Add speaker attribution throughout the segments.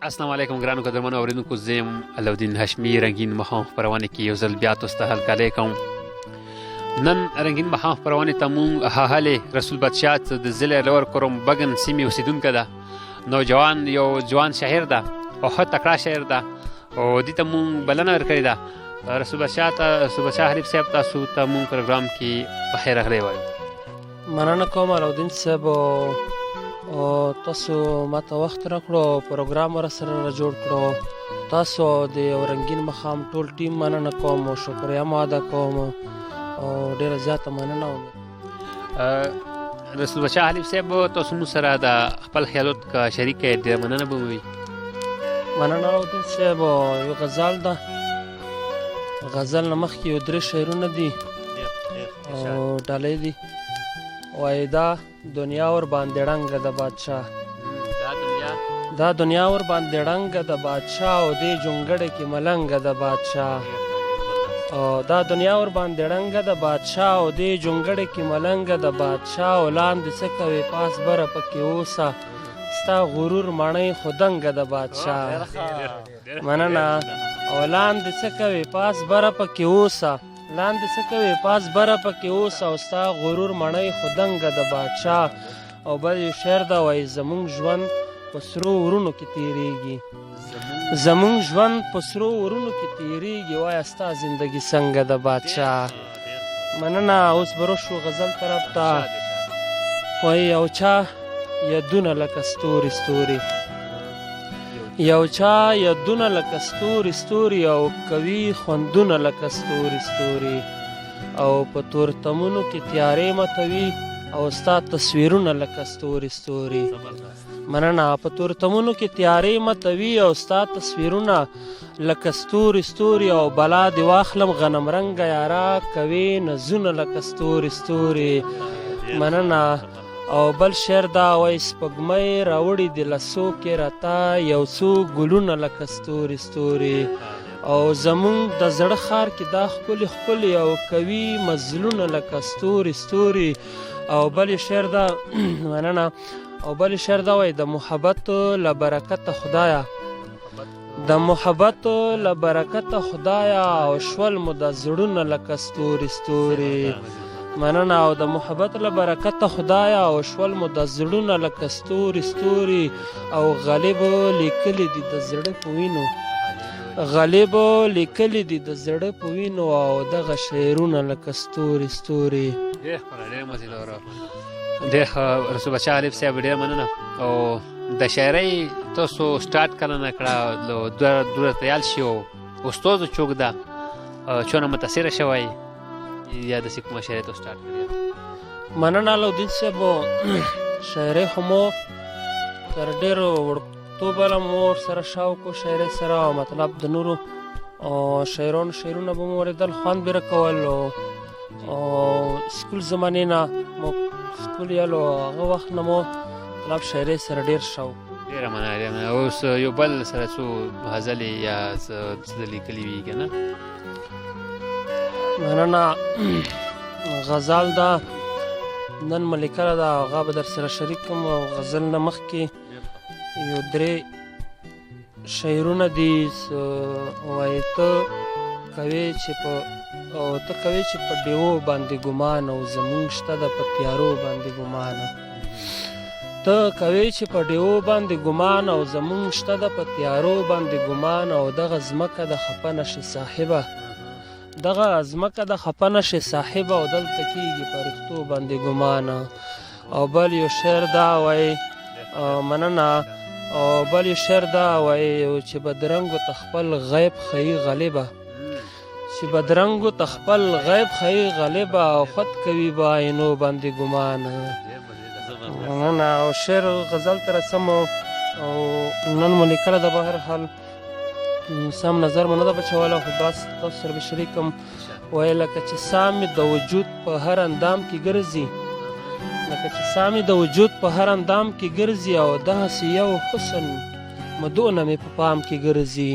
Speaker 1: السلام علیکم ګرانو قدرمنو اورېدونکو، زه یم علاالدین هاشمي. رنګین ماښام خپرونې کې یو ځل بیا تاسو ته هرکلی کوم. نن رنګین ماښام خپرونې ته مونږ هاهلې رسول بادشاه د ضلع لور کوروم بګن سیمې اوسېدونکې ده. نوجوان یو ځوان شاعر ده او ښه تکړه شاعر ده او دې ته مونږ بلنه ورکړې ده. رسول بادشاه حریف صاحب تاسو ته مونږ پروګرام کې پخیر راغلی وایو.
Speaker 2: مننه کوم علاالدین صاحب، او تاسو ماته وخت راکړو، پروګرام ورسره جوړ کړو. تاسو د یو رنګین ماښام ټول ټیم مننه کوم او شکریه مو ادا کوم او ډېره زیاته مننه وم.
Speaker 1: رسول بادشاه حریف صاحب تاسو مو سره د خپل خیالات که شریک کړئ، ډېره مننه به وي.
Speaker 2: مننه علاالدین صاحب. یو غزل ده، غزل نه مخکې یو 3 شعرونه دي او ډالۍ دي. وایي دا دنیا ور باندې ړنګه د بادشاه، دا دنیا ور باندې ړنګه د بادشاه او دې جونګړې کې ملنګه د بادشاه، او دا دنیا ور باندې ړنګه د بادشاه او دې جونګړې کې ملنګه د بادشاه، او لاندې څه کوې پاس بره پکې اوسه ستا غرور مڼۍ خو دنګه د بادشاه. مننه. او لاندې څه کوې پاس بره پکې اوسه، لاندې څه کوې پاس بره پکې اوسه او ستا غرور مڼۍ خو دنګه د بادشاه. او بل یو شعر ده، وایي زمونږ ژوند په سرو ورونو کې تېرېږي، زمونږ ژوند په سرو ورونو کې تېرېږي، وایه ستا زندګي څنګه د بادشاه. مننه. اوس به راشو غزل طرف ته. وایي یو چا یادونه لکه ستوري ستوري، یو چا یادونه لکه ستوري ستوري او کوي خوندونه لکه ستوري ستوري، او په تورتمونو کې تیارې متوي او ستا تصویرونه لکه ستوري ستوري. مننه. په تورتمونو کې تیارې متوي او ستا تصویرونه لکه ستوري ستوري، او بلا دې واخلم غنم رنګه یارا کوي نظونه لکه ستوري ستوري. مننه. او بل شعر دا، وایي سپوږمۍ راوړي د لسو کې راته یو څو ګلونه لکه ستوري ستوري، او زمونږ د زړه ښار کې دا ښکلي ښکلي او کوي مزلونه لکه ستوري ستوري. او بل شعر دا مننه. او بل شعر دا، وایي د محبت له برکته خدایا، د محبت له برکته خدایا او شول مو د زړونه لکه ستوري ستوري. مننه. او د محبت له برکته خدایا او شول مو د زړونه لکه ستوري ستوري، او غالب لیکلی دي د زړه په وینو، غالب لیکلی دي د زړه په وینو او دغه شعرونه لکه ستوري ستوري.
Speaker 1: ډېر مزیدار، ډېر رسول بادشاه حریف صاحب ډېر مننه. او د شاعرۍ تاسو سټارټ کله نه کړه، دوره تیال شي او استاد چوک ده چونه متاثره شوی یا داسې کومه شاعرۍ ته سټارټ کړې؟
Speaker 2: مننه علاالدین صاحب. شاعرۍ خو مو تر ډېرو وړکتوبه له مو ورسره شوق و شاعرۍ سره، او مطلب د نورو شاعرانو شعرونه به مو اورېدل، خوند به راکول. او سکول زمانې نه مو سکول یالو هغه وخت نه مو مطلب شاعرۍ سره ډېر شوق.
Speaker 1: ډېره مننه. اوس یو بل سره څو غزلې یا څه لیکلي وي که نه؟
Speaker 2: مننه. غزل ده نن مې لیکله ده، هغه به در سره شریک کړم. او غزل نه مخکې یو 3 شعرونه دي. وایي ته کوې چې په ډیوو باندې ګمان او زمونږ شته ده په تیارو باندې ګمان، ته کوې چې په ډیوو باندې ګمان او زمونږ شته ده په تیارو باندې ګمان، او دغه ځمکه د خفه نشي صاحبه، دغه ځمکه د خفه نشي صاحبه، او دلته کېږي په رښتو باندې ګمان. او بل یو شعر دا، وایي مننه. او بل یو شعر دا، وایي چې بدرنګو ته خپل غیب ښیي غالبه، چې بدرنګو ته خپل غیب ښیي غالبه، او خود کوي په عینو باندې ګمان. مننه. او شعر غزل ته رسم او نن مو لیکله ده، به هر حال سم نظر مو نه ده بچولی، خو بس تاسو سره به شریکم. وایي لکه چې ساه مې د وجود په هر اندام کې ګرځي، لکه چې ساه مې د وجود په هر اندام کې ګرځي، او داسې یو حسن مدونه مې په پام کې ګرځي.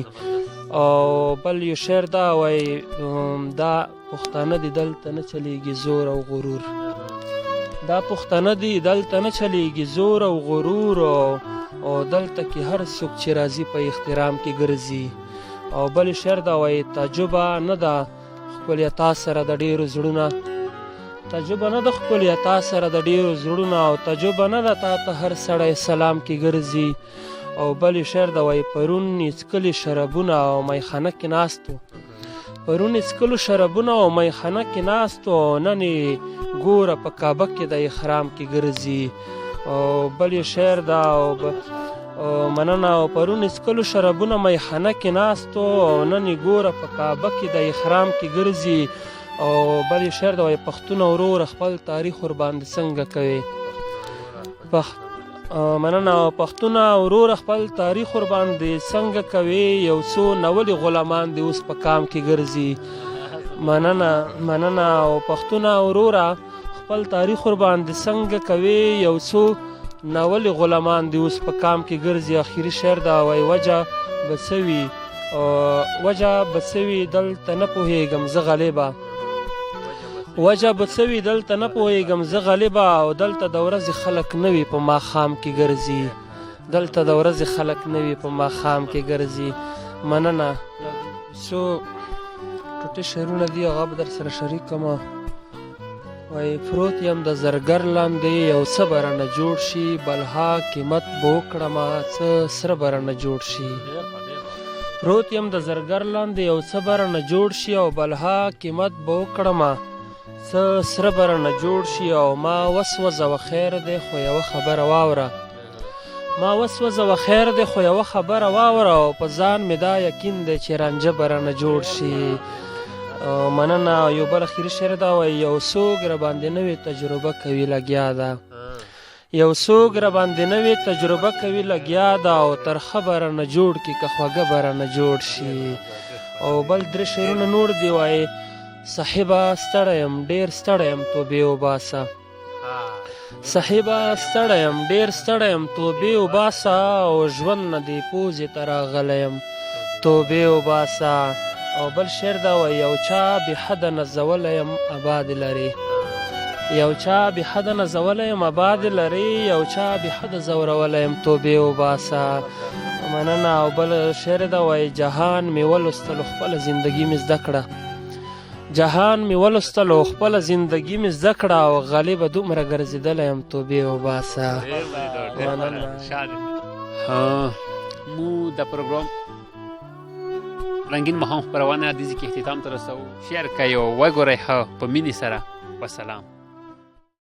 Speaker 2: او بل یو شعر دا، وایي دا پښتانه دي دلته نه چلیږي زور او غرور، دا پښتانه دي دلته نه چلیږي زور او غرور، او دلته کې هر څوک چې راځي په احترام کې ګرځي. او بل شعر دا وایي تعجبه نه ده ښکلیا تا سره د ډېرو زړونه، تعجبه نه ده ښکلیا تا سره د ډېرو زړونه، او تعجبه نه ده تا ته هر سړی سلام کې ګرځي. او بل شعر دا وایي پرون یې څکلي شرابونه او میخانه کې ناستو، پرون یې څکلو شرابونه او میخانه کې ناستو، او نن یې ګوره په کعبه کې د احرام کې ګرځي. او بل شعر دا مننه او پرون یې څکلو شرابونه میخانه کې ناستو، او نن یې ګوره په کعبه کې د احرام کې ګرځي. او بل شعر دا وایي پښتون ورور خپل تاریخ ورباندې څنګه کوي، مننه او پښتون ورور خپل تاریخ ورباندې څنګه کوي، یو څو نولي غلامان دي اوس په کام کې ګرځي. مننه او پښتون ورور خپل تاریخ ورباندې څنګه کوي، یو څو نولي غلامان دي اوس په کام کې ګرځي. اخري شعر دا وایي وجه به څه وي دلته نه پوهېږم زه غالبه، وجه به څه وي دلته نه پوهېږم زه غالبه، او دلته د ورځې خلک نه وي په ماښام کې ګرځي، دلته د ورځې خلک نه وي په ماښام کې ګرځي. مننه. څو ټوټې شعرونه دي هغه به در سره شریک کړم. وایي پروت یم د زرګر لاندې یو څه به رانه جوړ شي، بلها قیمت به وکړمه څه سره به رانه جوړ شي. پروت یم د زرګر لاندې یو څه به رانه جوړ شي، او بلها قیمت به وکړمه څه سره به رانه جوړ شي. او ما وسوځه و خیر دی خو یوه خبره واوره، ما وسوځه و خیر دی خو یوه خبره واوره، او په ځان مې دا یقین دی چې رانجه به رانه جوړ شي. مننه. یو بل اخري شعر دا وایي یو څوک راباندې نوې تجربه کوي لګیا ده، یو څوک راباندې نوې تجربه کوي لګیا ده، او ترخه به رانه جوړ کړي که خوږه به رانه جوړ شي. او بل درې شعرونه نور دی وایي صاحبه ستړی یم ډېر ستړی یم توبې وباسه، صاحبه ستړی یم ډېر ستړی یم توبې وباسه، او ژوند نه دې پوزې ته راغلی یم توبې وباسه. او بل شعر دا وایي یو چا بې حده نازولی یم اباد لرې، یو چا بې حده نازولی یم اباد لرې، یو چا بې حده زورولی یم توبې وباسه. مننه. او بل شعر دا وایي جهان مې ولوستلو خپله زندګي مې زده کړه، جهان مې ولوستلو خپله زندګي مې زده کړه، او غالبه دومره ګرځېدلی یم توبې وباسه.
Speaker 1: مو د پروګرام رنگین ماښام خپرونه د دې کې اختتام ته رسوو. شیر کوئ او وګورئ ښه په مینې سره. وسلام.